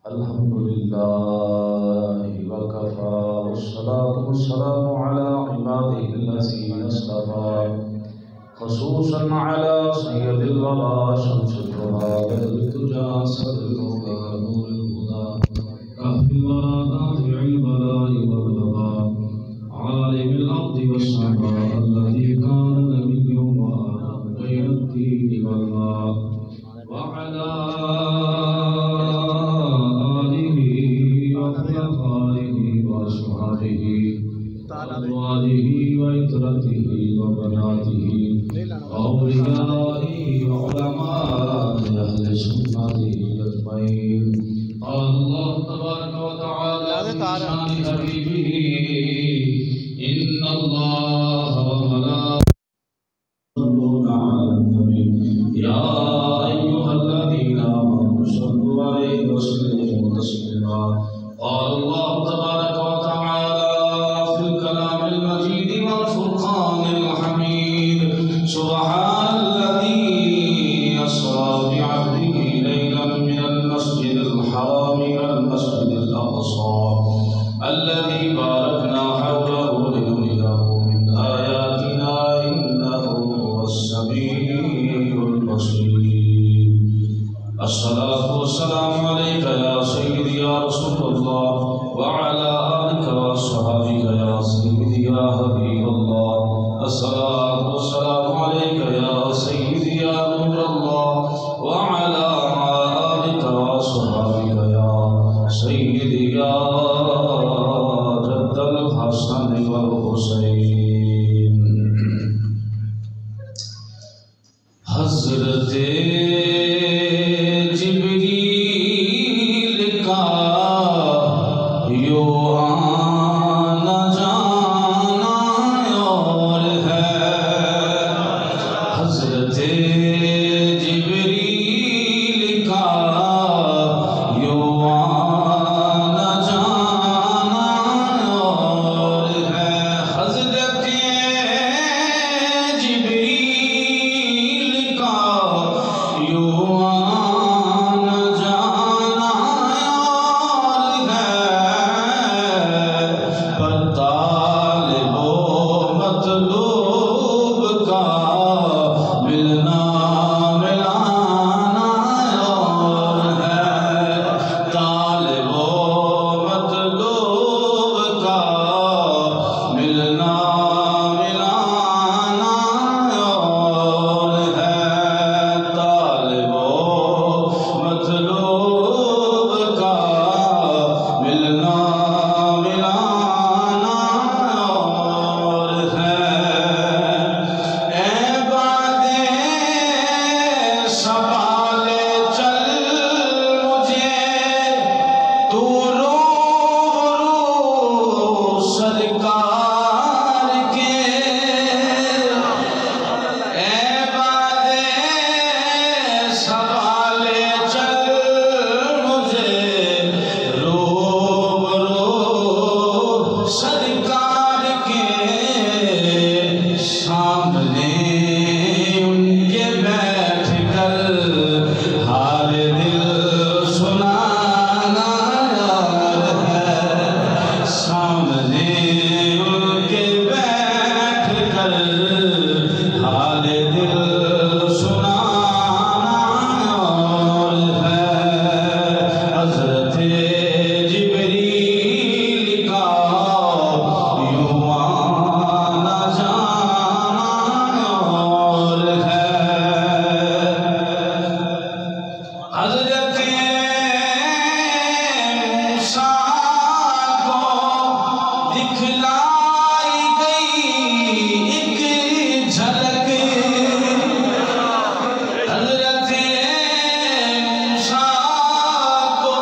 الحمد لله وكفى والصلاة والسلام على عباده الذين اصطفى خصوصا على سيد الورى شمس الضحى بدر الدجى سر الهدى نور الهدى كهف الورى دافع البلاء والبغى عالم الأرض والسماء الذي كان نبي وآدم بين الدين والماء وعلى آله وخلفائه وأصحابه وأزواجه وعترته وبناته وأوليائه وعلماء أهل سنته أجمعين. قال الله تبارك وتعالى في شأن حبيبه إن الله وملائكته يصلون على النبي يا أيها الذين آمنوا صلوا عليه وسلموا تسليما. قال الله تبارك وتعالى في الكلام المجيد والفرقان الحميد سبحان الذي أسرى بعبده ليلا من المسجد الحرام إلى المسجد الأقصى الذي باركنا حوله لنريه من آياتنا إنه هو السميع البصير. الصلاة والسلام عليك يا سيدي يا رسول الله وعلى آلك وأصحابك يا سيدي يا حبيب الله. الصلاة والسلام عليك يا سيدي يا نور الله وعلى آلك وأصحابك يا سيدي يا جد الحسن والحسين. حضرت جبریل کا یوں آنا جانا اور ہے. حضرت جبریل کا یوں آنا جانا اور ہے. حضرت جبریل کا یوں آنا جانا اور ہے. پر طالب و مطلوب کا ملنا ملانا اور ہے. طالب و مطلوب کا ملنا ملانا اور ہے. طالب و مطلوب کا ملنا ملانا اور ہے. اے بادِ سوالے چل مجھے تو روبرو سرکار کے. اے بادِ سوالے چل مجھے روبرو سرکار کے. سامنے ان کے بیٹھ کر حال دل سنانا یار ہے. سامنے ان کے بیٹھ کر حال دل سنانا اور ہے. حضرت جبریل کا یوں آنا جانا اور ہے. حضرت موسیٰ کو دکھلائی گئی ایک جھلک. حضرت موسیٰ کو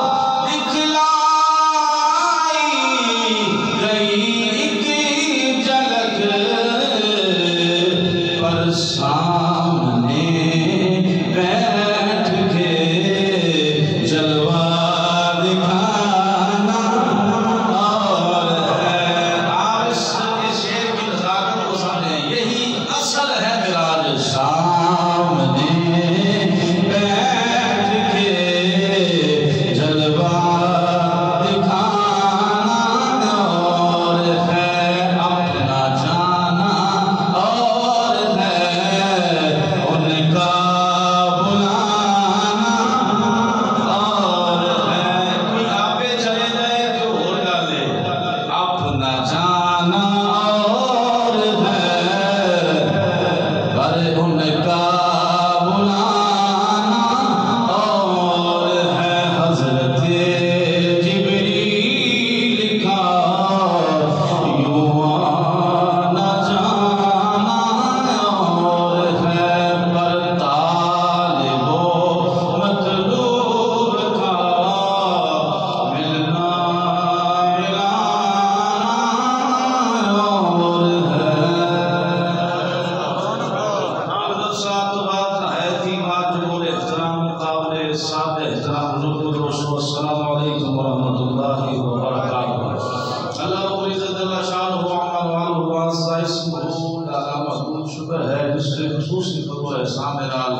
السلام علیکم ورحمۃ اللہ وبرکاتہ۔ اللہ رب العزت اللہ شان ہو عمل والو واسطہ اسمہ تعالی محمود شکر ہے جس نے خصوصی فضل و احسان نال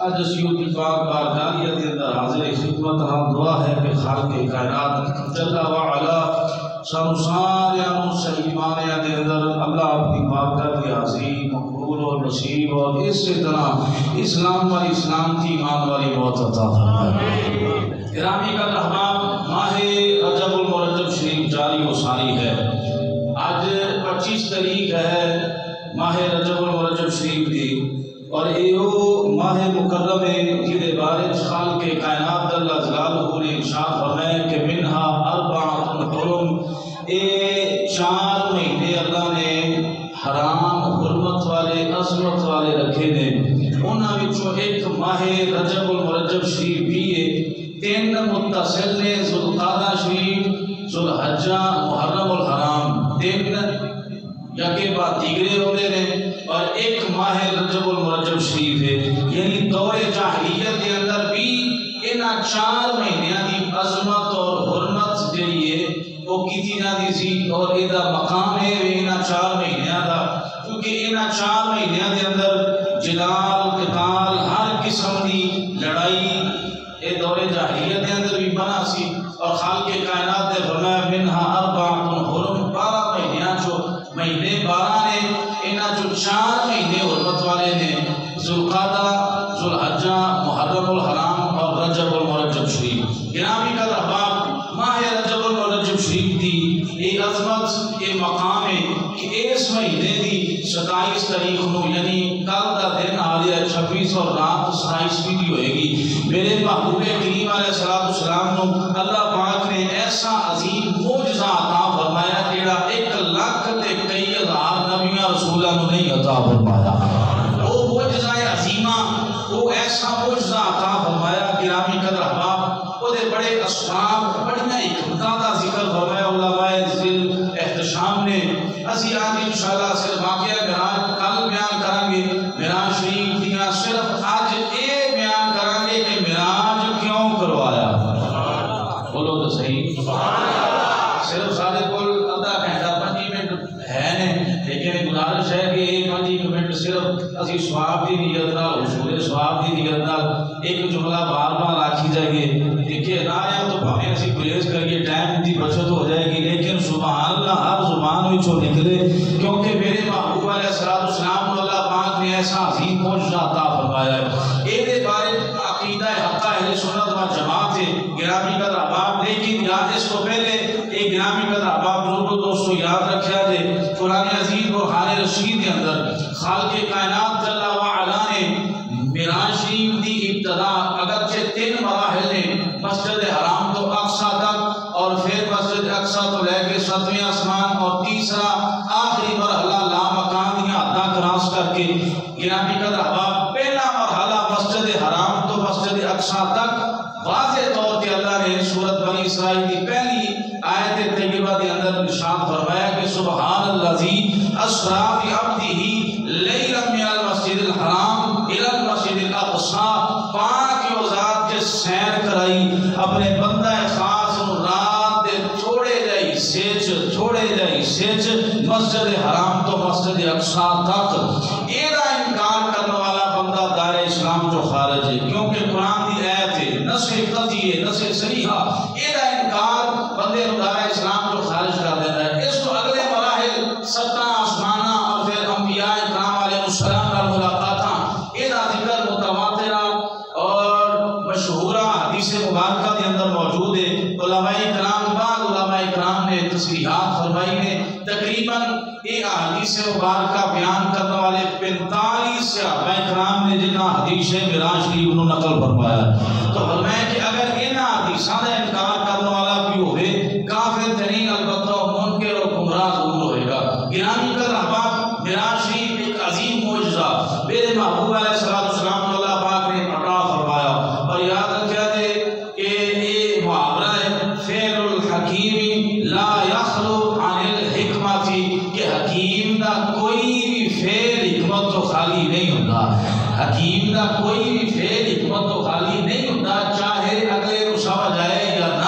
آج اسیوں کی پاک بارگاہ کے اندر حاضر خدمت ہم دعا ہے کہ خالق کائنات جل وعلا سارے صحیح معنی کے اندر اللہ اپنی بارگاہ کی حاضری مقبول اور نصیب اور اسی طرح اسلام والی اسلام کی ایمان والی موت عطا فرمائے۔ گرامی کا احباب، ماہ رجب المرجب شریف جاری و ساری ہے۔ آج 25 تاریخ ہے ماہ رجب المرجب شریف دی، اور ایو ماہ مکرم جدے بارے خالق کائنات اللہ جلالہ نے ارشاد فرمایا کہ منہا اربعۃ حرم، اے 4 مہینے اللہ نے حرام حرمت والے عظمت والے رکھے نے، انہاں وچوں ایک ماہ رجب المرجب شریف بھی ہے۔ 3 متصل نے ذوالقعدہ شریف، ذوالحجہ، محرم الحرام، 3 یکے بعد دیگرے ہوتے ہیں، اور ایک ماہ رجب المرجب شریف ہے۔ یعنی دور جاہلیت کے اندر بھی انہاں 4 مہینیاں دی عظمت اور حرمت جڑی ہے وہ کیتی جاندی سی، اور ایدا مقام ہے انہاں 4 مہینیاں دا، کیونکہ انہاں 4 مہینیاں دے اندر جدال قتال ہر قسم دی لڑائی اے دور جاہلیت کے اندر بھی بنا سی، اور خالق کائنات نے فرمایا منہا اربعۃ حرم، 12 مہینیاں جو مہینے 12 نے، انہاں جو 4 مہینے حرمت والے نے، ذوالقعدہ، ذوالحجہ، محرم الحرام اور رجب المرجب شریف۔ گرامی کا احباب، ماہ رجب المرجب شریف دی یہ عظمت یہ مقام ہے کہ اس مہینے دی 27 تاریخ نو یعنی کل دا دن آ رہا ہے 26 اور رات 27 بھی ہوئے گی۔ میرے محبوب کریم علیہ السلام نو اللہ پاک نے ایسا عظیم معجزہ عطا فرمایا جیڑا 1 لاکھ تے کئی ہزار نبیاں رسولاں نو نہیں عطا فرمایا۔ وہ معجزہ عظیمہ، وہ ایسا معجزہ عطا فرمایا گرامی قدر احباب، وہ دے بڑے اسباب بڑیاں حکمتاں دا ذکر فرمایا علماء ذل احتشام نے۔ اسی آج انشاءاللہ صرف واقعہ معراج کل بیان کریں گے، معراج شریف دیاں صرف آج اے بیان کریں گے کہ معراج کیوں کروایا۔ بولو تو صحیح، صرف سارے کول آدھا گھنٹہ 5 منٹ ہے نے، لیکن گزارش ہے کہ 5 منٹ صرف اسی ثواب دی نیت نال، حصول ثواب دی نیت نال ایک جملہ بار بار آکھی جائے گی۔ دیکھیے نعرے تو بھاویں اسی پریز کریے، ٹائم دی بچت ہو جائے گی، لیکن سبحان اللہ ہر زبان وچوں نکلے، کیونکہ میرے محبوب علیہ السلام کو اللہ پاک نے ایسا عظیم معجزہ عطا فرمایا ہے۔ اے دے بارے عقیدہ حق اہل سنت و جماعت ہے گرامی قدر احباب، لیکن یاد اس کو پہلے ایک گرامی قدر احباب ضرور دوستو یاد رکھیا جائے، قرآن عزیز برہان رشید کے اندر خالق کائنات جل وعلا نے معراج شریف دی ابتدا اگرچہ 3 مراحل نے، مسجد حرام تو اقصی تک، اور پھر مسجد اقصی تو لے کے 7ویں آسمان، اور تیسرا آخری مرحلہ لامکان دیاں حداں کراس کر کے گرامی قدر احباب پہلا مرحلہ مسجد حرام تو مسجد اقصی تک واضح طور پہ اللہ نے سورۃ بنی اسرائیل کی پہلی آیت طیبہ کے اندر ارشاد فرمایا کہ سبحان الذی اسری بعبدہ لیلا من المسجد الحرام الی المسجد الاقصی، پاک وہ ذات کے سیر کرائی اپنے بندہ خاص رات دے تھوڑے جائی سیچ مسجد حرام تو مسجد اقصی تک۔ ایدہ انکار کرنے والا بندہ دار اسلام جو خارج ہے، کیونکہ قرآن دی آیت ہے، نص قطعی ہے، نص صریحہ، ایدہ انکار بندے دار اسلام جو خارج کر دیتا ہے۔ اس کو اگلے مراحل 7 آسمانہ اور پھر انبیاء اکرام علیہ السلام کا ملاقاتاں، ایدہ ذکر متواترہ اور مشہورہ حدیث مبارکہ کے اندر موجود ہے۔ علماء اکرام بعد علماء اکرام نے تصریحات فرمائی نے، تقریباً یہ حدیث مبارکہ بیان کرنے والے 45 صحابہ اکرام نے جنہاں حدیث معراج شریف نو نقل فرمایا، تو فرمایا کہ اگر انہاں حدیثاں کا انکار کرنے والا بھی ہوئے کافر ترین، البتہ منکر اور گمراہ ضرور ہوئے گا۔ گرامی قدر احباب، معراج شریف ایک عظیم معجزہ میرے محبوب علیہ السلام کو اللہ پاک نے عطا فرمایا، اور یاد رکھیا دے کہ یہ محاورہ ہے فعل الحکیم لا یخلو عن الحکمت، کہ حکیم دا کوئی بھی فعل حکمت تو خالی نہیں ہوتا، حکیم دا کوئی بھی فعل حکمت تو خالی نہیں ہوتا، چاہے اگلے کو سمجھ آئے یا نہ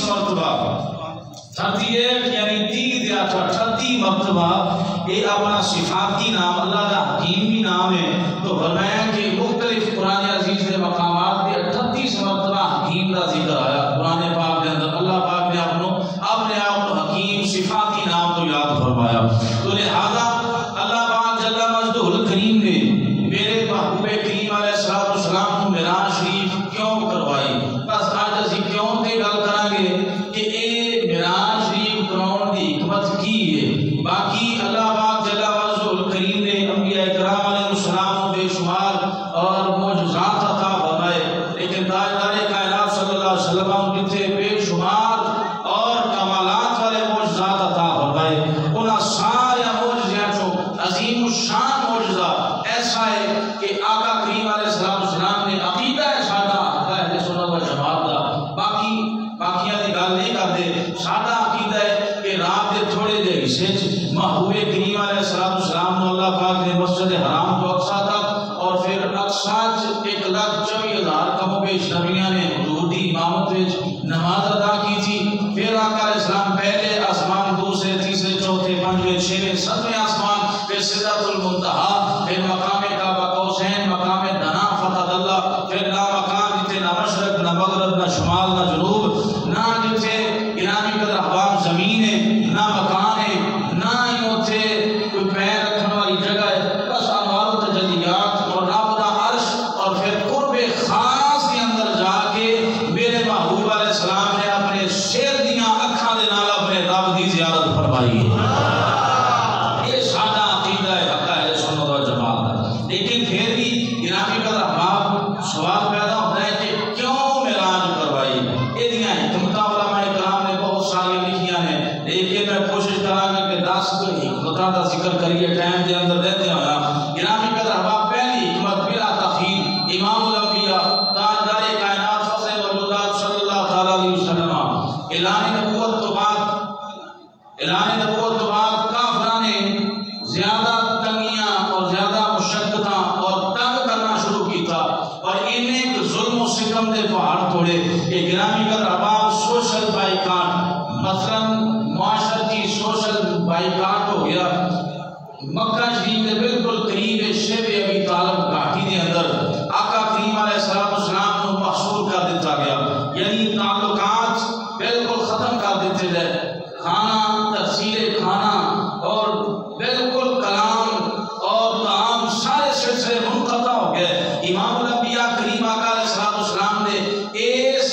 مرتبہ 38 یعنی 30 یا 38 مرتبہ یہ اپنا صفاتی نام اللہ کا حکیم بھی نام ہے. تو فرمایا کہ مختلف قرآن عزیز کے مقامات پہ 38 مرتبہ حکیم کا ذکر آیا قرآن پاک کے اندر. اللہ پاک نے اپنے آپ کو حکیم صفاتی نام تو یاد فرمایا. تو لہذا اللہ پاک جل مجدہ الکریم نے میرے محبوب کریم علیہ السلام کو معراج شریف کیوں کروائی. بس آج اسی کیوں تے گل کریں گے کہ اے معراج شریف کراؤن دی حکمت کی ہے. باقی اللہ پاک جل مجدہ الکریم نے انبیاء کرام علیہ السلام بے شمار اور معجزات عطا فرمائے، لیکن تاجدار کائنات صلی اللہ علیہ وسلم کتنے بے شمار اور کمالات والے معجزات عطا فرمائے. انہاں سارے معجزات جو عظیم الشان معجزہ ایسا ہے کہ آقا کریم علیہ السلام نے عقیدہ ہے سادہ اہل سنت و جماعت دا باقیاں دی گل نہیں کرتے. سادہ عقیدہ ہے کہ رات کے تھوڑے دے حصے محبوب کریم علیہ السلام نے اللہ پاک نے مسجد حرام تو اقصا تک اور پھر اقصا 1,24,000 کم و بیش نبیاں نے حضور دی امامت وچ نماز ادا کی تھی. پھر آقا علیہ السلام پہلے آسمان، دوسرے، تیسرے، چوتھے، پنجویں، چھویں، ساتویں آسمان، پھر سدرۃ المنتہا، پھر مقام کعبہ قوسین، مقام دنا فتح اللہ، پھر لا مقام جتے نہ مشرق نہ مغرب نہ شمال نہ جنوب، نہ جتے گرامی قدر احباب زمین ہے، نہ مکان ہے، نہ ہی اتھے کوئی پیر رکھنے والی جگہ ہے. بس انوار و تجلیات اور رب دا عرش اور پھر قرب خاص کے اندر جا کے میرے محبوب علیہ السلام نے اپنے شیر دیاں اکھاں دے نال اپنے رب دی زیارت فرمائی ہے. یہ سادہ عقیدہ ہے حق اہل سنت و جماعت کا. لیکن پھر بھی گرامی قدر احباب سوال پیدا ہوتا ہے کہ کیوں معراج کروائی. یہ دیاں حکمتاں علماء کرام نے بہت ساری لکھیاں ہیں، لیکن میں کوشش کراں گا کہ 10 حکمتاں دا ذکر کریے ٹائم دے اندر دیتے ہویا. گرامی قدر احباب پہلی حکمت بلا تاخیر امام الانبیاء تاجدار کائنات فخر موجودات صلی اللہ تعالی علیہ وسلم اعلان نبوت تو بعد کافروں نے زیادہ تنگیاں اور زیادہ مشقتاں اور تنگ کرنا شروع کیتا اور انہیں ظلم و ستم دے پہاڑ توڑے. کہ گرامی قدر احباب سوشل بائیکاٹ، مثلا معاشرتی سوشل بائیکاٹ ہو گیا. مکہ شریف کے بالکل قریب شیب ابی طالب گھاٹی کے اندر آقا کریم علیہ السلام کو محصور کر دیتا گیا، یعنی تعلقات بالکل ختم کر دیتے گئے. کھانا، تفصیل کھانا اور بالکل کلام اور طعام سارے سلسلے منقطع ہو گئے. امام الانبیاء کریم آقا علیہ السلام نے اس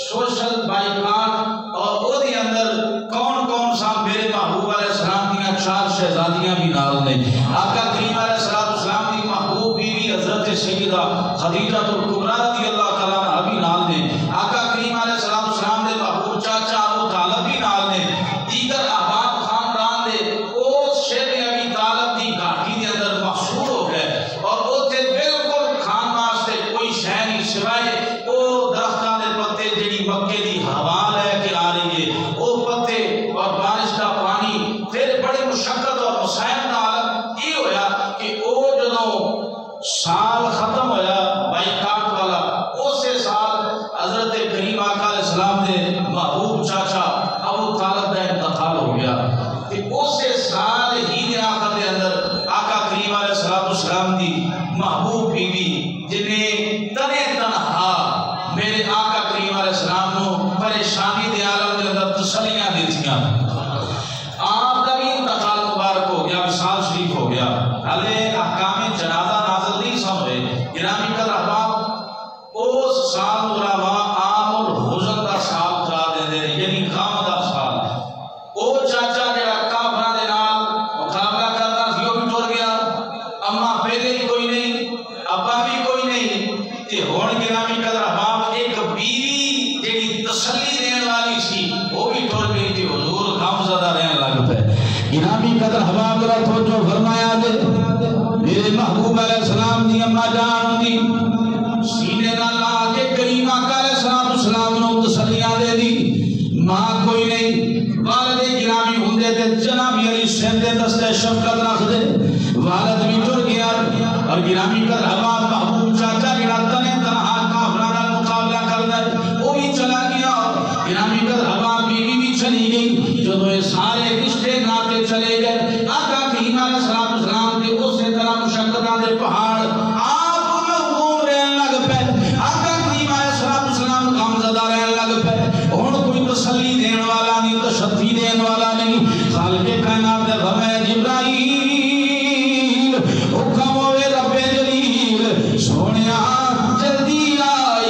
سوشل بائیکاٹ اور او دی اندر کون سا میرے محبوب علیہ السلام کی 4 شہزادیاں بھی نال نے. آقا کریم علیہ السلام کی محبوب بیوی حضرت سیدہ خدیجہ الکبریٰ رضی اللہ تعالیٰ عنہا بھی نال نے. آقا کریم علیہ السلام نے محبوب چاچا ابو طالب بھی نال نے. دیگر احباب خاندان دے اس شیب ابی طالب دی گھاٹی دے اندر محصور ہو گئے اور اوتھے بالکل کھان واسطے کوئی شے نہیں سوائے او درختاں دے پتے جڑی مکے دی ہوا لے کے آ رہی ہے، او پتے اور بارش کا پانی. پھر بڑی مشقت اور مسائل کا عالم یہ ہویا کہ او جدوں سال ختم ہویا بائیکاٹ والا، اسی سال حضرت کریم آقا علیہ السلام نے محبوب چاچا ابو طالب کا انتقال ہو گیا. اسی سال ہی دے آخر دے اندر آقا کریم علیہ السلام دی محبوب بیوی جنہیں تنے تنہا میرے آقا کریم علیہ السلام نو پریشانی دے عالم دے اندر تسلیاں دیتیاں. آپ کا بھی انتقال مبارک ہو گیا، وصال شریف ہو گیا. حالے احکام جنازہ نازل نہیں سن ہوئے. گرامی قدر احباب اس سال علماء عام الحزن دا سال قرار دے یعنی غم دا سال. او چاچا جڑا کافراں دے نال مقابلہ کردا سی او بھی ٹر گیا. اما پہلے ہی کوئی نہیں، ابا بھی کوئی نہیں. تے ہن گرامی قدر احباب ایک بیوی جڑی تسلی دین والی سی وہ بھی ٹر گئی تے حضور غم زدہ رہن لگ پے. گرامی قدر احباب ذرا توجہ فرمایا دے میرے محبوب علیہ السلام دی اما جان دی سینے نال لا کے کریم آقا علیہ السلام نو تسلیاں دے دی. ماں کوئی نہیں، والد گرامی ہوندے تے جناب علی سین دے دستے شفقت رکھ دے. والد بھی ٹر گیا اور گرامی قدر احباب محبوب چاچا جڑا تنے تنہا کافراں نال مقابلہ کردا ہے وہ بھی چلا گیا. گرامی قدر احباب چلی گئی جب یہ سارے رشتے ناتے چلے گئے آقا کریم علیہ السلام کے اسی طرح مشقتاں دے پہاڑ آپ میں گھوم رہن لگ پے آقا کریم علیہ السلام غم زدہ رہن لگ پے ہن کوئی تسلی دین والا نہیں تشفی دین والا نہیں خالق کائنات نے فرمایا جبرائیل حکم ہوئے رب جلیل سونیا جلدی آیا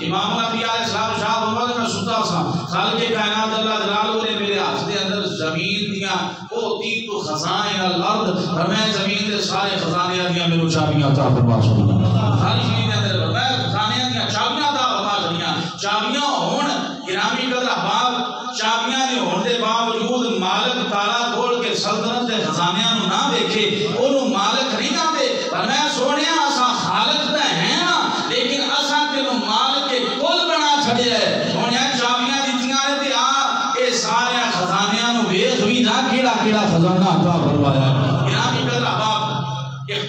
امام نبی علیہ السلام شاہ محمد میں ستا سا خالق کائنات اللہ جلالہ نے میرے ہاتھ دے اندر زمین دیا اوتی تو خزائن الارض فرمائے زمین دے سارے خزانے دیا میرے چابیاں عطا فرما سبحان خالق دے اندر فرمائے خزانے دیا چابیاں عطا فرما سبحان چابیاں ہون گرامی قدر احباب چابیاں دے ہون دے باوجود مالک تالا کھول کے سلطنت دے خزانیاں نو نہ دیکھے انہوں مالک نہیں نہ دے فرمائے سونے آسا خالق دے ہیں نا لیکن آسا تینوں مالک کے کل بنا چھڑے ہے سونے چابیاں دیتیاں رہتے اے سارے خزانیاں نو بیخ بھی نہ کیڑا کیڑا خزانہ عطا فرمایا ہے گرامی قدر احباب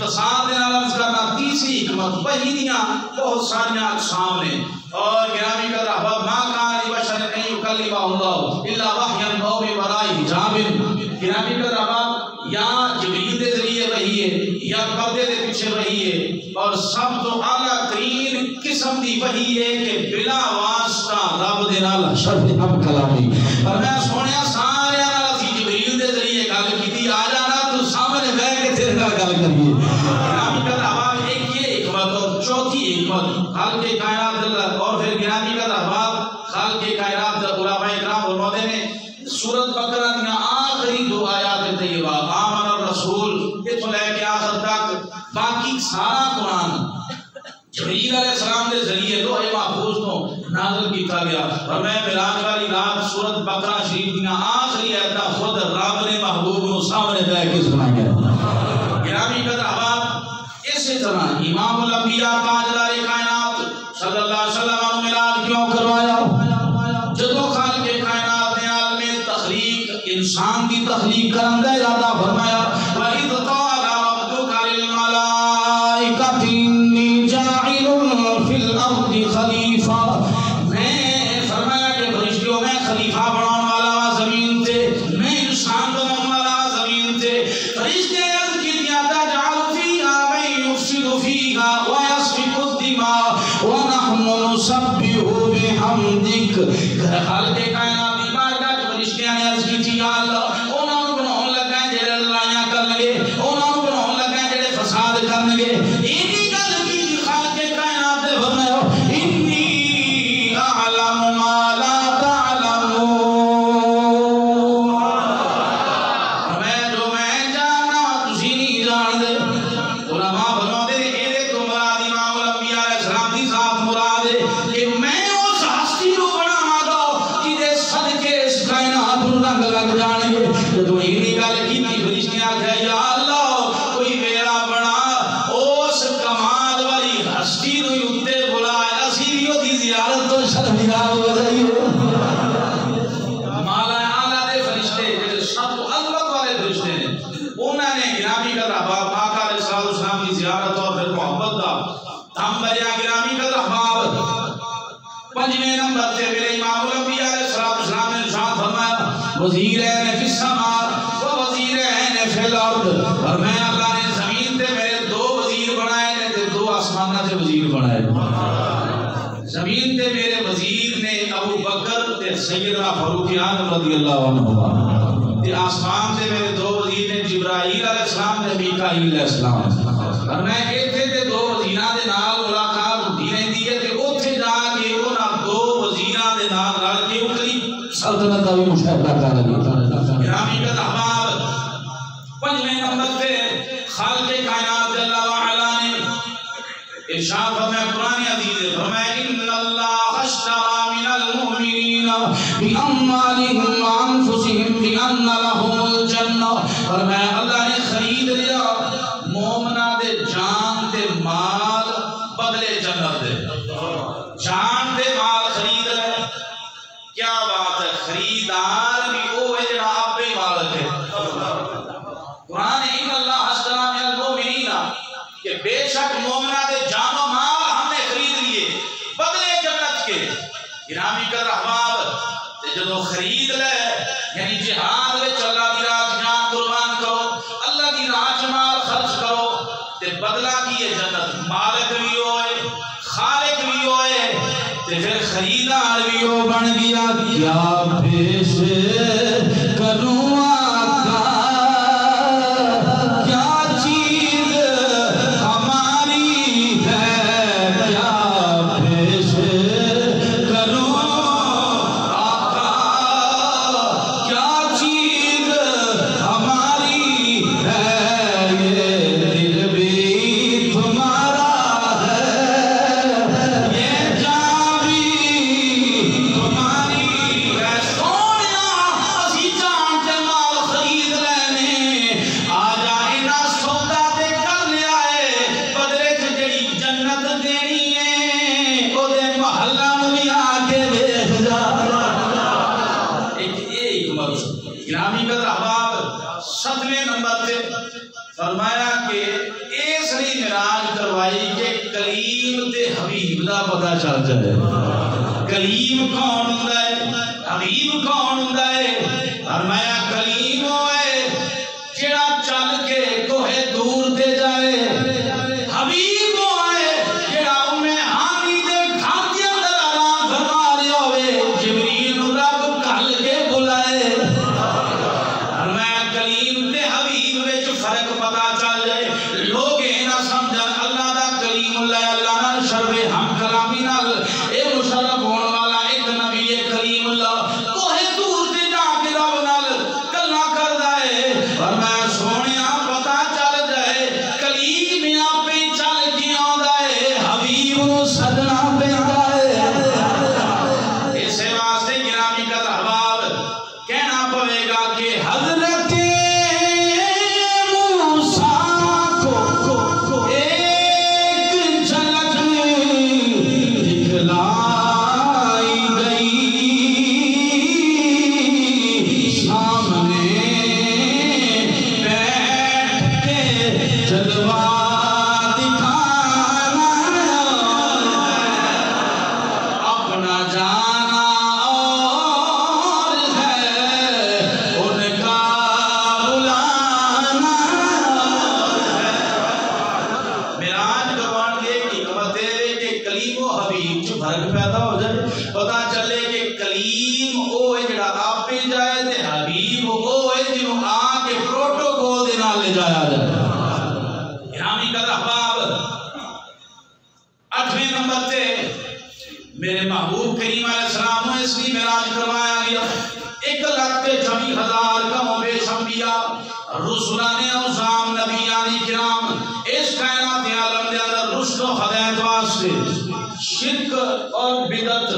اختصار دینا عرض کرنا تیسری حکمت وحی دیاں بہت ساریاں اقسام نے اور گرامی قدر احباب ما کان لبشر ان یکلمہ اللہ الا وحیا او من وراء حجاب گرامی قدر احباب یا جبریل دے ذریعے وحی ہے یا پردے دے پیچھے وحی ہے اور سب تو اعلیٰ ترین قسم دی وحی ہے کہ بلا واسطہ رب دے نال شرط اب کلامی اور میں سونیا سارے نال اسی جبریل دے ذریعے گل کیتی آ جانا تو سامنے بیٹھ کے تیرے نال گل کریے گرامی قدر احباب ایک یہ حکمت اور چوتھی حکمت خالق کائنات اللہ اور پھر گرامی قدر احباب خالق کائنات علماء کرام فرماتے ہیں سورۃ بقرہ کی آخری دو آیات طیبہ آمن الرسول یہ تو لے کے آخر تک باقی سارا قرآن جبریل علیہ السلام کے ذریعے لوح محفوظ تو نازل کیتا گیا اور میں معراج والی رات سورۃ بقرہ شریف کی آخری آیت خود رب نے محبوب کو سامنے بیٹھ کے سنایا گرامی قدر احباب اسی طرح امام الانبیاء تاجدار کائنات صلی اللہ علیہ وسلم نے معراج کیوں کروایا جدو خالق کائنات نے عالم تخلیق انسان کی تخلیق کرنے کا ارادہ فرمایا وَإِذْ قَالَ رَبُّكَ لِلْمَلَائِكَةِ إِنِّي جَاعِلٌ فِي الْأَرْضِ خَلِيفَةً میں فرمایا کہ فرشتوں میں خلیفہ بنانے والا زمین تے میں انسان بنانے والا زمین تے فرشتے عرض کی دیا تجعل فیہا من یفسد فیہا ویسفک الدماء ونحن نسبح بحمدک خالق کائنات دی بارگاہ فرشتے نے عرض کی تھی یا اللہ انہاں نوں بناون لگا جڑے لڑائیاں کرن گے انہاں نوں بناون لگا جڑے فساد کرن گے اینی گل کی خالق کائنات نے فرمایا انی اعلم ما لا تعلمون میں جو میں جاننا تسی نہیں جان دے علماء فرماتے ہیں اے دے تو مراد امام الانبیاء علیہ السلام دی ذات مراد ہے کہ میں اس ہستی نو بناواں گا جدے صدقے اس کائنات نوں رنگ لگ جان گے جدوں اینی گل کیتی فرشتے آکھیا یا اللہ کوئی ویلا بنا اس کمال والی ہستی نو اوتے بلا اسی بھی اودی زیارت تو شرمندہ ہو جائیے مالا اعلیٰ دے فرشتے جڑے سب تو عظمت والے فرشتے نے انہوں نے گرامی قدر احباب آقا علیہ السلام کی زیارت اور پھر محبت دا دم بریا گرامی قدر احباب پنجویں نمبر تے میرے امام الانبیاء علیہ السلام نے ارشاد فرمایا وزیرین فی السماء و وزیرین فی الارض اور میں اللہ نے زمین تے میرے دو وزیر بنائے نے تے دو آسمانہ تے وزیر بنائے زمین تے میرے وزیر نے ابو بکر تے سیدنا فاروق اعظم رضی اللہ عنہ تے آسمان تے میرے دو وزیر نے جبرائیل علیہ السلام تے میکائیل علیہ السلام اور میں ایتھے تے دو وزیراں دے نال ملاقات ہوندی رہندی ہے تے اوتھے جا کے انہاں دو وزیراں دے نال رل کے اتری سلطنت دا بھی مشاہدہ کر رہی گرامی قدر احباب پنجویں نمبر پہ خالق کائنات جل وعلا نے ارشاد فرمایا قرآن عزیز ہے فرمایا ان اللہ اشترى من المؤمنین باموالہم وانفسہم بان لہم الجنہ فرمایا اللہ نے خرید لیا مومنہ دے جان دے مال بدلے جنت دے جان دے مال خرید لے کیا بات ہے خریدار بھی وہ ہے جنہاں اپنے مالک ہے قرآن ان اللہ اشترى من المؤمنین کہ بے شک مومنہ دے جان و مال ہم نے خرید لیے بدلے جنت کے گرامی قدر احباب جدو خرید لے یعنی جہاد میں اللہ دی راہ جان قربان کرو اللہ دی راہ مال خرچ کرو تے بدلہ کی یہ جنت مالک بھی ہوئے خالق بھی ہوئے تے پھر خریدار بھی ہو بن گیا کیا پیش کروں آقا کیا چیز ہماری ہے کیا پیش کروں آقا کیا چیز ہماری ہے یہ دل بھی تمہارا ہے یہ جان بھی تمہاری ہے سونیا دی معراج کروائی کہ کلیم تے حبیب دا پتہ چل جائے کلیم کون ہوندا ہے حبیب کون ہوندا ہے فرمایا کلیم ہوئے جڑا چل کے کوہ دور تے جائے حبیب ہوئے جڑا امے ہانی دے گھر دے اندر آرام فرما رہا ہوئے جبریل نو رب کھل کے بلائے فرمایا کلیم تے حبیب وچ فرق پتہ چل جائے لوگ اے نہ سمجھن اللہ دا کلیم اللہ نال شرف ہم کلامی نال اے مشرف ہون والا ایک نبی کلیم اللہ کوہ دور تے جا کے رب نال گلاں کردا ہے فرمایا سونیا پتہ چل جائے کلیم آپ چل کے آندا ہے حبیب نو سدنا پیندا ہے اس واسطے گرامی کا احباب کہنا پوے گا کہ حضرت میرے محبوب کریم علیہ السلام نے اس لیے معراج کروایا گیا 1,26,000 کم و بیش انبیاء رسولان اعظام نبیان کرام اس کائنات عالم دے اندر رشد و ہدایت واسطے شرک اور بدعت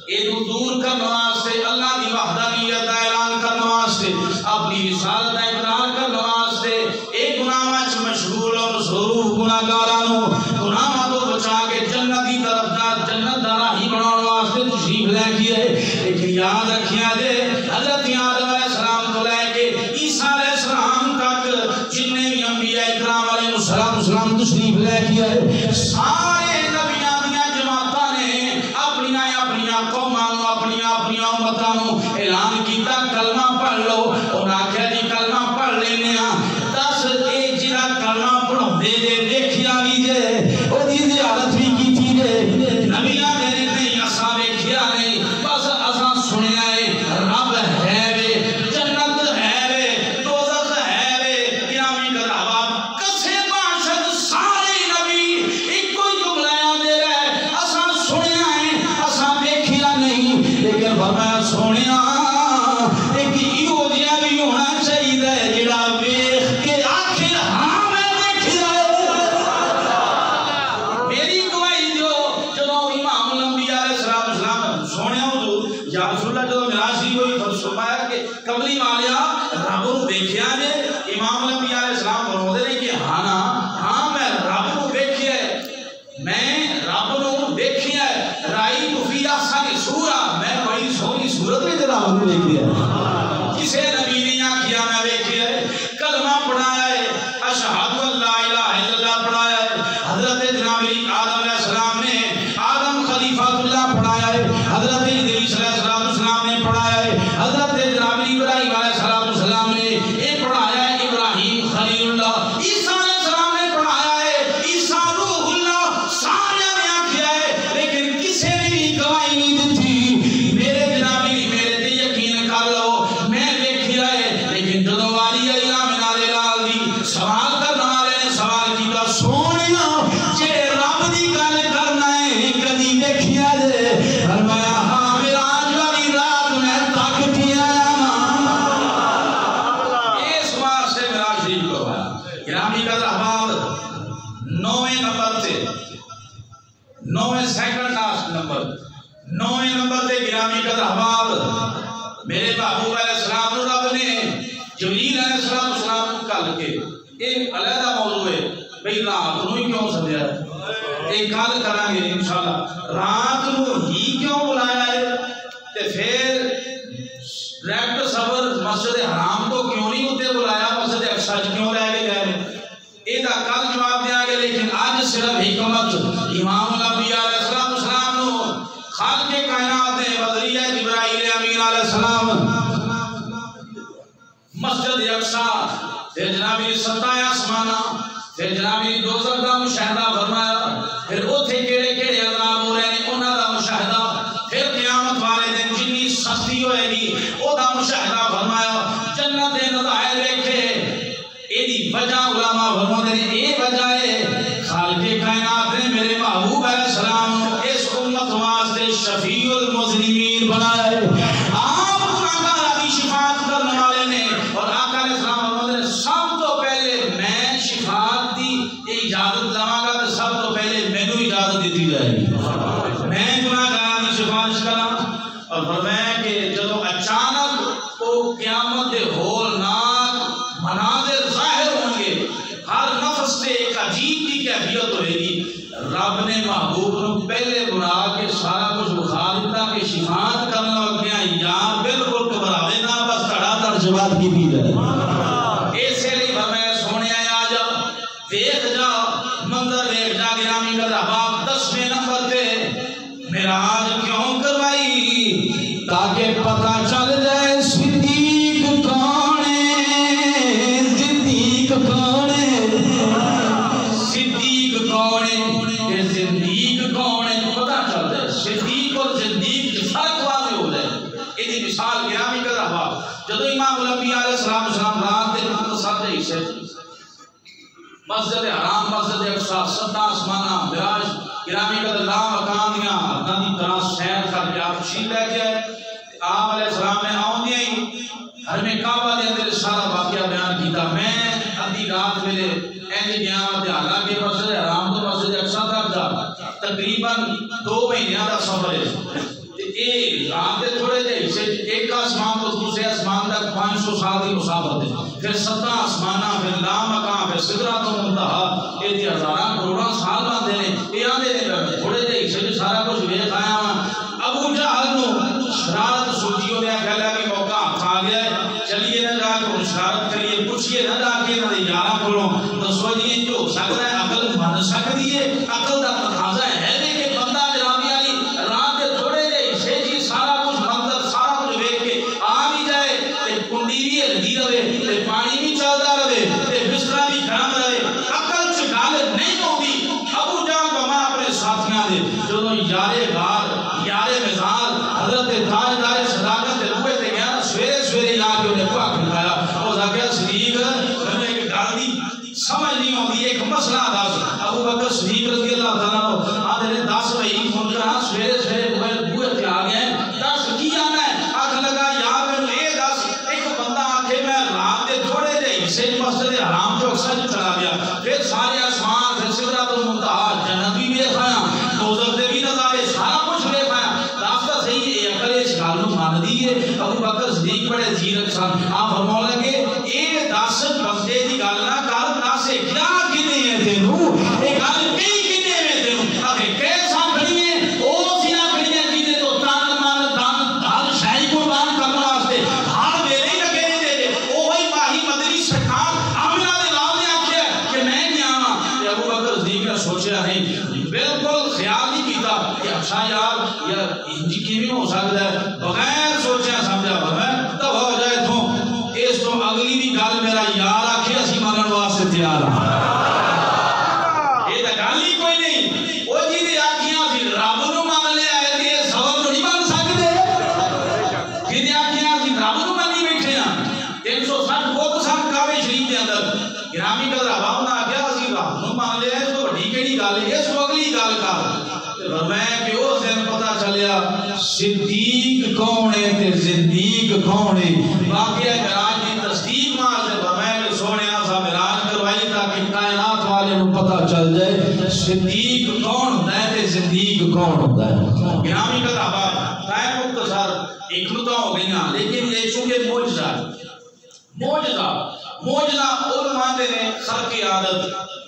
ایدو دور کرنے واسطے اللہ دی وحدانیت اعلان کرنے واسطے اپنی رسالت اقرار کرنے واسطے ایک گناہ وچ مشغول اور ضرور گناہگارانو گناہ تو بچا کے جنت دی طرف دا جنت دا راہی بناؤن واسطے تشریف لے کیے لیکن یاد رکھیا دے حضرت آدم علیہ السلام تو لے کے عیسیٰ علیہ السلام تک جننے بھی انبیاء اکرام علیہ السلام تشریف لے کیے سارے نبیان دیا جماعتہ نے اپنیاں قومانوں اپنیاں امتانوں اعلان کیتا کلمہ پڑھ لو انہاں کہا جی کلمہ پڑھ لینے ہیں 10 ایک جنہ کلمہ پڑھو دے دے دیکھیا لیجے وہ دیدے حالت بھی کی تھی دے نبیان دے نہیں اساں دیکھیا نہیں بس اساں سنیا ہے رب ہے وے جنت ہے وے دوزخ ہے وے گرامی کا احباب کسے باشد سارے نبی ایک کوئی جملہ دے رہے اساں سنیا ہے اساں دیکھیا نہیں لیکن فرمایا سنیا ایک ایو دیا بھی ہونا چاہیے جڑا ویکھ کے آخر ہاں میں دیکھیا میری گواہی جو جدوں امام الانبیاء علیہ السلام سونیا حضور یا رسول اللہ جدوں معراج شریف ہوئی فرمایا کہ قبلی والیا رب نو ویکھیا نے امام الانبیاء علیہ السلام فرماتے ہیں کہ ہاں میں رب نو ویکھیا میں رب نو ویکھیا رائی تو فی احسن صورت میں بڑی سونی صورت میں رب نو ویکھیا کسے نبی نے آکھیا میں ویکھیا کلمہ پڑھایا ہے اشہد ان لا الہ الا اللہ پڑھایا ہے حضرت جناب آدم علیہ السلام نے آدم خلیفہ اللہ پڑھایا ہے حضرت ادریس علیہ السلام نے پڑھایا ہے حضرت جناب ابراہیم علیہ السلام نے یہ پڑھایا ہے ابراہیم خلیل اللہ عیسیٰ علیہ السلام نے پڑھایا ہے عیسیٰ روح اللہ سارے نے آکھیا ہے لیکن کسے نے بھی گواہی نہیں دیتی میرے جناب میرے تے یقین کر لو میں دیکھیا ہے لیکن جدوں واری آئی آمنہ لال دی سوال کرنا والے نے سوال کیتا سونیا جے رب دی گل کرنا ہے کدی دیکھیا دے فرمایا ہاں معراج والی رات میں تک آیا اس واسطے معراج شریف کروایا گرامی کا احباب 9ویں نمبر تے 9ویں سیکنڈ لاسٹ نمبر 9ویں نمبر تے گرامی کا احباب میرے محبوب علیہ السلام نو رب نے جبریل علیہ السلام کو کل کے ایک علیحدہ موضوع ہے بھئی رات نو ہی کیوں سدیا ہے ایک کل کریں گے انشاءاللہ رات نو ہی کیوں بلایا ہے تے پھر ڈائریکٹ سفر مسجد حرام کو کیوں نہیں ہوتے بلایا مسجد اقصی کیوں لے کے گئے یہ کل جواب دیا گیا لیکن آج صرف حکمت امام الانبیاء علیہ السلام نو خالق کائنات نے وزریہ جبرائیل امین علیہ السلام مسجد اقصی پھر جنابی ستائے آسمانہ پھر جنابی دوزخ کا مشاہدہ فرمایا پھر اوتھے کیڑے کیڑے عذاب ہو رہے ہیں انہاں دا مشاہدہ پھر قیامت والے دن جنی سختی ہوئے گی او دا مشاہدہ فرمایا جنت دے نظائر دیکھے ایدی وجہ علماء فرماتے ہیں اے وجہ ہے خالق کائنات نے میرے محبوب علیہ السلام اس امت واسطے شفیع المذنبین بنایا ہے آپ گناہگار کی شفاعت کرنے والے نے اور آقا علیہ السلام فرماتے ہیں سب تو پہلے میں شفاعت دی اجازت لواں گا تو سب تو پہلے میں نو اجازت دیتی جائے گی میں گناہگار کی سفارش کرا اور فرمایا کہ جب اچانک وہ قیامت دے ہولناک مناظر ظاہر ہوں گے ہر نفس سے ایک عجیب کی کیفیت ہوئے گی رب نے محبوب نے پہلے بنا کے سارا کچھ بخا دیتا کہ شفاعت کرنا لگیا یا بالکل گھبراوے نہ بس تڑا تڑ جواب کی دی جائے ایسے لیے فرمایا سونے آیا جا دیکھ جا منظر دیکھ جا گرامی کا باب 10ویں نمبر پہ معراج کیوں کروائی تاکہ پتہ چل جائے صدیق کون ہے صدیق کون ہے صدیق کون ہے زندیق کون ہے پتہ چل جائے صدیق اور زندیق کے فرق واضح ہو جائے ایدی مثال گرامی کا باب جدو امام الانبیاء علیہ السلام رات دے مقتصد ہے اسے مسجد حرام مسجد اقصی ستا آسمانہ معراج گرامی کا لا مکان دیا نبی طرح سیر کر کے آپ شیل لے کے آپ علیہ السلام نے آؤں دیا ہی ہر میں کعبہ دے اندر سارا واقعہ بیان کیتا میں ادھی رات میرے اینج قیامت حالانکہ مسجد حرام تو مسجد اقصی تک جا تقریباً 2 مہینہ دا سفر ہے ایک رات دے تھوڑے دے اسے ایک آسمان تو دوسرے آسمان تک 500 سال کی مسافت ہے پھر 7 آسمانہ پھر لا مکان پھر سدرۃ المنتہا یہ 1000 کروڑاں سال باندھے نے یہ آندے نے تھوڑے دے اسے سارا کچھ ویکھ آیا ابو جہل نو شرارت سوچیو دیا کہلا کہ موقع کھا گیا ہے چلیے نہ جا کے شرارت کریے پوچھئے نہ جا کے نہ یارہ کھولو تو سوچیے جو ہو سکتا ہے عقل بن سکتی ہے عقل دا تقاضا ہے کہ بندہ جنابی علی رات دے تھوڑے دے اسے جی سارا کچھ منظر سارا کچھ ویکھ کے آ بھی جائے تے کنڈی بھی ہلدی رہے تے پانی بھی چلدا رہے تے بستر بھی گرم رہے عقل چ گل نہیں ہوندی ابو جہل بما اپنے ساتھیاں دے جدوں یارے غار یارے مثال حضرت تاجدار صداقت دے روئے تے گیا سویرے سویرے آ کے انہیں پاک نکایا اور آگیا صدیق میں ایک گل دی سمجھ نہیں ہوندی ایک مسئلہ دس ابو بکر صدیق رضی اللہ تعالیٰ آدھے نے 10 بھائی منکرہ سویرے سویرے بوئے پہ آ گئے 10 کی آنا ہے آنکھ لگا یار میں نے 10 ایک بندہ آنکھے میں رات دے تھوڑے دے اسے مسجد حرام جو اکثر چلا گیا پھر سارے آسمان پھر سدرۃ المنتہا جنت بھی دیکھایا دوزخ دے بھی نظارے سارا کچھ دیکھایا راستہ صحیح ہے عقل اس گل نو مان دی ہے ابو بکر صدیق بڑے زیرک سن آپ فرماؤ لگے اے 10 بندے دی گل نہ کر 10 کیا کنے ہیں تینوں اے گل کئی کنے ہیں تینوں اگے کیسا کھڑی ہے او سیا کھڑی ہے جی دے تو تن من دن ہر شے قربان کرنے واسطے ہر ویلے لگے دے اوہی ماہی مدنی سرکار آمنہ دے نال نے آکھیا کہ میں کیا ہاں تے ابو بکر صدیق نے سوچیا نہیں بالکل خیال نہیں کیتا کہ اچھا یار انجی کی بھی ہو سکتا ہے بغیر سوچیا سمجھا بغیر تب ہو جائے تو اس تو اگلی بھی گل میرا یار آکھے اسی مانن واسطے تیار ہاں یہ تو گل ہی کوئی نہیں وہ جی دی آکھیاں سی رب نو مان لے آئے تے سبب تو نہیں بن سکتے جی دی آکھیاں سی رب نو مانی بیٹھے ہیں 360 بت سن کعبے شریف دے اندر گرامی قدر احباب نے آکھیا اسی رب نو مان لے آئے تو بڑی کیڑی گل ہے اس کو اگلی گل کر میں کہ اس دن پتہ چلیا صدیق کون ہے تے زندیق کون ہے واقعہ معراج کی تصدیق مال سے فرمایا کہ سونے آسا معراج کروائی تاکہ کائنات والے نو پتہ چل جائے صدیق کون ہوتا ہے تے زندیق کون ہوتا ہے گرامی کا احباب ٹائم مختصر ایک نقطہ ہو گئی نا لیکن یہ چونکہ معجزہ علماء نے خلق عادت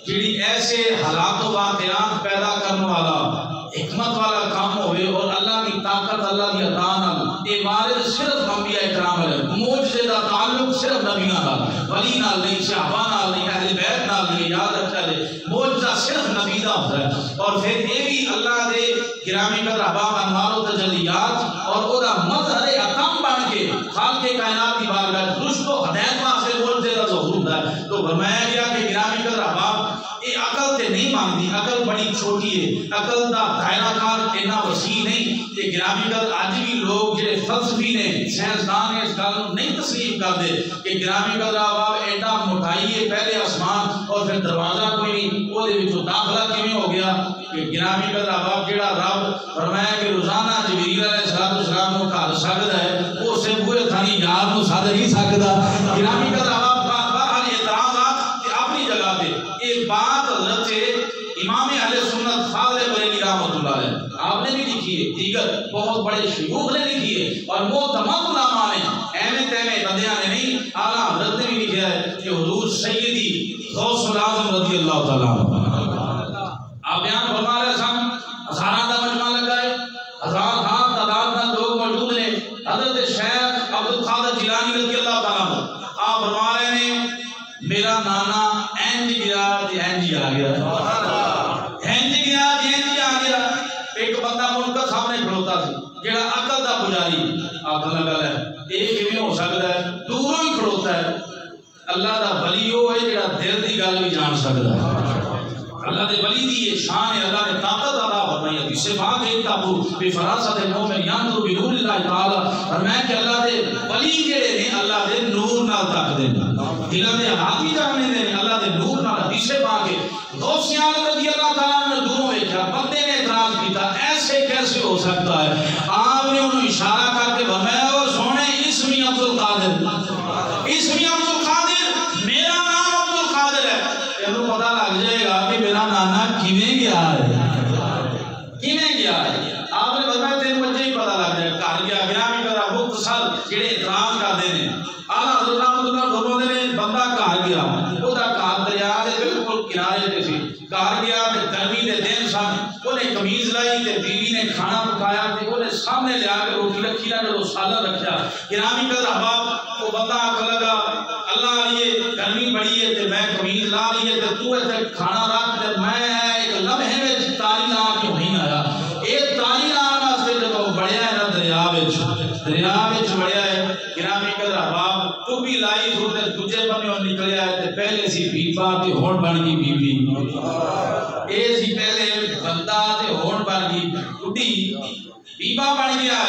جڑی ایسے حالات و واقعات پیدا کرنے والا حکمت والا کام ہوئے اور اللہ کی طاقت اللہ کی عطا نال یہ وارد صرف انبیاء کرام علیہ معجزے دا تعلق صرف نبیوں نال ولی نال نہیں صحابہ نال نہیں اہل بیت نال نہیں یاد رکھا جائے صرف نبی دا ہوتا ہے. اور پھر یہ بھی اللہ دے گرامی قدر احباب انوار و تجلیات اور او دا مظہر اتم بن کے خالق کائنات کی بارگاہ رشد و ہدایت واسطے بولتے دا ظہور ہوتا ہے. تو فرمایا گیا کہ گرامی قدر احباب یہ عقل تے نہیں مانگی، عقل بڑی چھوٹی ہے، عقل دا دائرہ کار اتنا وسیع نہیں. کہ گرامی قدر آج بھی لوگ جڑے فلسفی نے سائنسدان نے اس گل نہیں تسلیم کر دے کہ گرامی قدر احباب ایڈا موٹائی ہے پہلے آسمان اور پھر دروازہ کوئی نہیں، وہ دے وچوں داخلہ کیویں ہو گیا. کہ گرامی قدر احباب جڑا رب فرمایا کہ روزانہ جبریل علیہ السلام کو گھر سکدا ہے، وہ سے بوئے تھانی یار نو سد نہیں سکدا. گرامی قدر احباب بہرحال اعتراضات کہ اپنی جگہ پہ ایک بات حضرت امام اہل سنت فاضل بریلوی رحمۃ اللہ علیہ آپ نے بھی لکھی ہے، دیگر بہت بڑے شیوخ نے لکھی ہے، اور معتمد علماء نے ایویں تیویں بندیاں نے نہیں، اعلیٰ حضرت نے بھی لکھا ہے کہ حضور سیدی غوث العظم رضی اللہ تعالیٰ عنہ آپ بیان فرما رہے سن، ہزاراں دا مجمع لگا ہے، ہزار ہاں تعداد میں لوگ موجود نے. حضرت شیخ عبد القادر جیلانی رضی اللہ تعالیٰ عنہ آپ فرما رہے ہیں میرا نانا اینج گیا تے اینج آ گیا، اینج گیا تے اینج آ گیا. ایک بندہ منکر سامنے کھڑوتا سی جڑا عقل دا پجاری آکھن لگا ہے یہ کیویں ہو سکدا ہے، دوروں ہی کھڑوتا ہے. اللہ دا ولی وہ ہے جڑا دل دی گل بھی جان سکدا ہے. اللہ دے ولی دی یہ شان ہے، اللہ نے طاقت عطا فرمائی ہے. اس سے بات ہے تابو بفراست المومن ينظر بنور اللہ تعالی، فرمایا کہ اللہ دے ولی جڑے نے اللہ دے نور نال تکدے نے، دلاں دے حالات بھی جاننے نے اللہ دے نور نال. اس سے بات ہے غوث اعظم رضی اللہ تعالیٰ نے دوروں ویکھا، بندے نے اعتراض کیتا ایسے کیسے ہو سکتا ہے. آپ نے انہوں اشارہ کر کے فرمایا او سونے اسمی عبد القادر، اسمی عبد القادر، میرا نام عبد القادر ہے. تینوں پتہ لگ جائے گا کہ میرا نانا کیویں گیا ہے، کیویں گیا ہے. آپ نے فرمایا تینوں بچے ہی پتہ لگ جائے گھر گیا. گرامی قدر مختصر جڑے اعتراض کرتے ہیں اعلیٰ حضرت رحمۃ اللہ فرماتے نے بندہ گھر گیا، وہ دا گھر دریا دے بالکل کنارے تے سی. گھر گیا تے گرمی دے دن سن، انہیں قمیض لائی تے بیوی نے کھانا پکایا تے انہیں سامنے لیا کے روٹی رکھی نہ جو سالن رکھا. گرامی قدر احباب وہ بندہ آکھن لگا اللہ لیے گرمی بڑی ہے تے میں قمیض لا لیے تے تو ایتھے کھانا رکھ تے میں ایک لمحے وچ تاری لا کے نہیں آیا. اے تاری لان واسطے جب بڑھیا ہے نا دریا وچ بڑھیا ہے. گرامی قدر احباب ٹوپی لائی تے دوجے بنوں نکلیا ہے تے پہلے سی بیبا تے ہن بن گئی بیوی. اے سی پہلے بندہ تے ہن بن گئی بڈھی، بیبا بن گیا.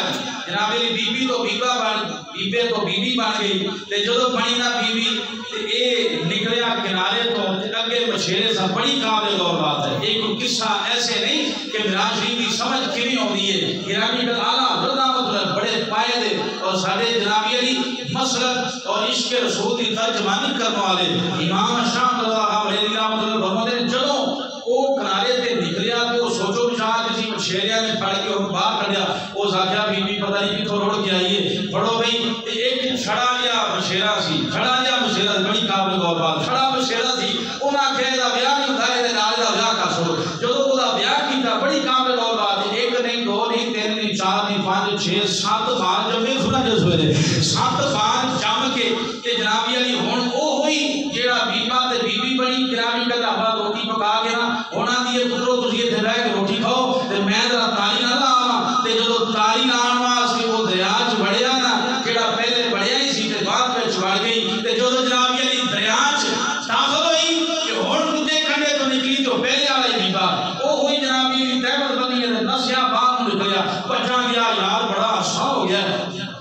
جناب میری بیوی تو بیبا بن بیبے تو بیوی بن گئی تے جدو بنی نا بیوی تے اے نکلیا کنارے تو اگے مشیرے سا. بڑی قابل غور بات ہے. ایک قصہ ایسے نہیں کہ میراث شریف کی سمجھ کیویں ہوندی ہے. گرامی قدر اعلیٰ مطلب بڑے پائے دے اور سارے جناب علی مسلک اور عشق رسول کی ترجمانی کرنے والے امام شاہ اللہ علیہ رحمۃ اللہ فرماتے ہیں جدوں وہ کنارے تے نکلیا تو سوچو بچار کسی مشیریہ نے پھڑ کے باہر کھڑیا. وہ آخیا بی بی پتہ نہیں کتوں روڑ کے آئیے پڑھو بھائی. ایک چھڑا لیا مشیرہ سی، چھڑا لیا مشیرہ بڑی قابل غور بات. چھڑا مشیرہ سی انہاں آخیا دا بیاہ نہیں ہوتا ہے نال دا بیاہ کر چھوڑو. جدوں وہ دا بیاہ کیتا بڑی قابل غور بات ہے. ایک نہیں دو نہیں تین نہیں چار نہیں پانچ چھ سات بار جمے سنا جو سویرے 7 بار جم کے جناب علی ہن او ہوئی جیڑا بیبا تے بیوی بنی. گرامی قدر احباب روٹی پکا کے نا ہونا دی پترو تسی ایتھے بیٹھ کے روٹی کھاؤ تے میں ذرا تالی نہ لاواں. تے جدوں تالی لان واسطے وہ دریا چ وڑیا نا جیڑا پہلے وڑیا ہی سی تے بعد وچ وڑ گئی تے جدوں جناب علی دریا چ داخل ہوئی کہ ہن دوجے کنڈے تو نکلی تو پہلے والا ہی بیبا او ہوئی جناب علی تہمت بنی تے نسیا باہر نکلیا بچا گیا. یار بڑا عرصہ ہو گیا.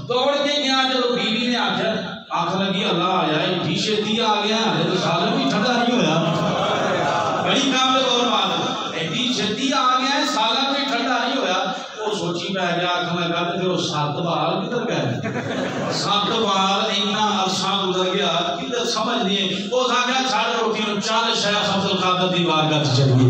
دوڑ کے گیا جدوں بیوی نے آخیا آخر لگی اللہ آیا ایڈی چھتی آ گیا تو سالن بھی ٹھنڈا نہیں ہویا. بڑی قابل غور بات ایڈی چھتی آ گیا ہے سالن بھی ٹھنڈا نہیں ہویا. وہ سوچی پہ گیا آخر لگا تو پھر وہ 7 بار کدھر گئے 7 بار اتنا عرصہ گزر گیا کدھر سمجھ نہیں. وہ آخیا چھاڑ روٹی نو چل شیخ عبد القادر دی بارگاہ تے چلیے.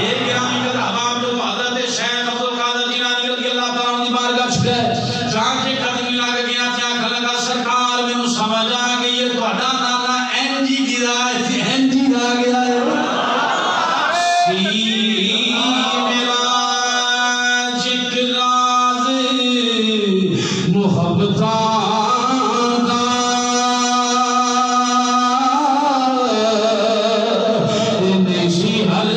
یہ گرامی قدر احباب جو حضرت شیخ عبد القادر جیلانی رضی اللہ تعالیٰ عنہ دی بارگاہ چ گئے جان کے قدم لگ گیا تے آخر لگا سرکار مینوں سمجھ آ گئی ہے تہاڈا نانا اینجی گرا ہے اینجی آ گیا ہے. میرا جک راز محبتاں دا نیشی ہر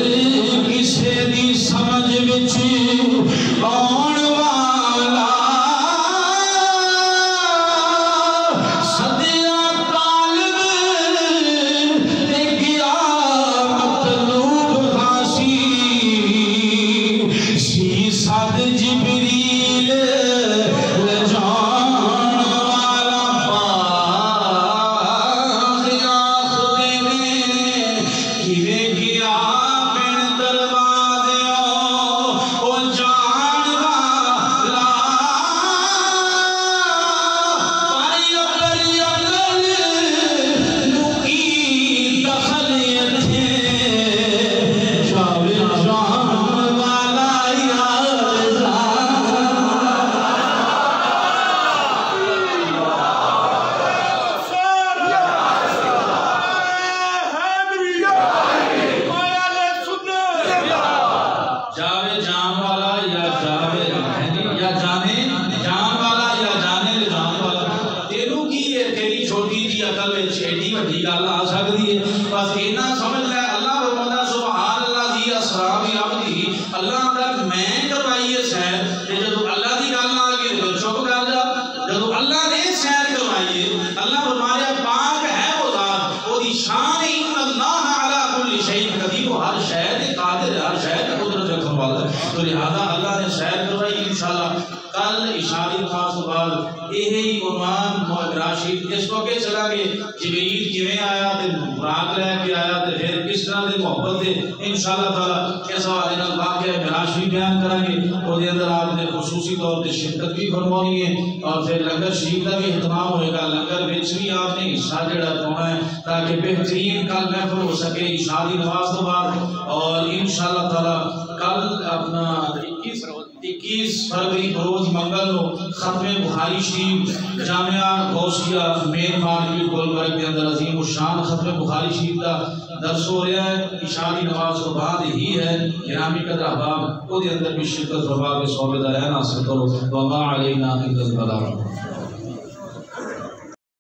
تو لہذا اللہ نے سیر کروائی انشاءاللہ کل اشاری خاص بعد یہی عنوان معراج شریف اس کو کہ چلا گے جبریل کیویں آیا تے براق لے کے آیا تے پھر کس طرح دے محبت دے انشاءاللہ تعالی اس حوالے نال واقعہ معراج شریف بیان کریں گے اور دے اندر آپ نے خصوصی طور تے شرکت بھی فرمانی ہے اور پھر لنگر شریف کا بھی اہتمام ہوئے گا لنگر وچ بھی آپ نے حصہ جڑا پانا ہے تاکہ بہترین کل محفل ہو سکے عشاء دی نماز کے بعد اور انشاءاللہ تعالی کل اپنا 21 فروری روز منگل کو ختم بخاری شریف جامعہ غوثیہ مین مارکیٹ گلبرگ کے اندر عظیم الشان ختم بخاری شریف کا درس ہو رہا ہے عشاء کی نماز کے بعد ہی ہے گرامی قدر احباب کو دے اندر بھی شرکت فرما کے ثواب دایان حاصل کرو وما علینا الا البلاغ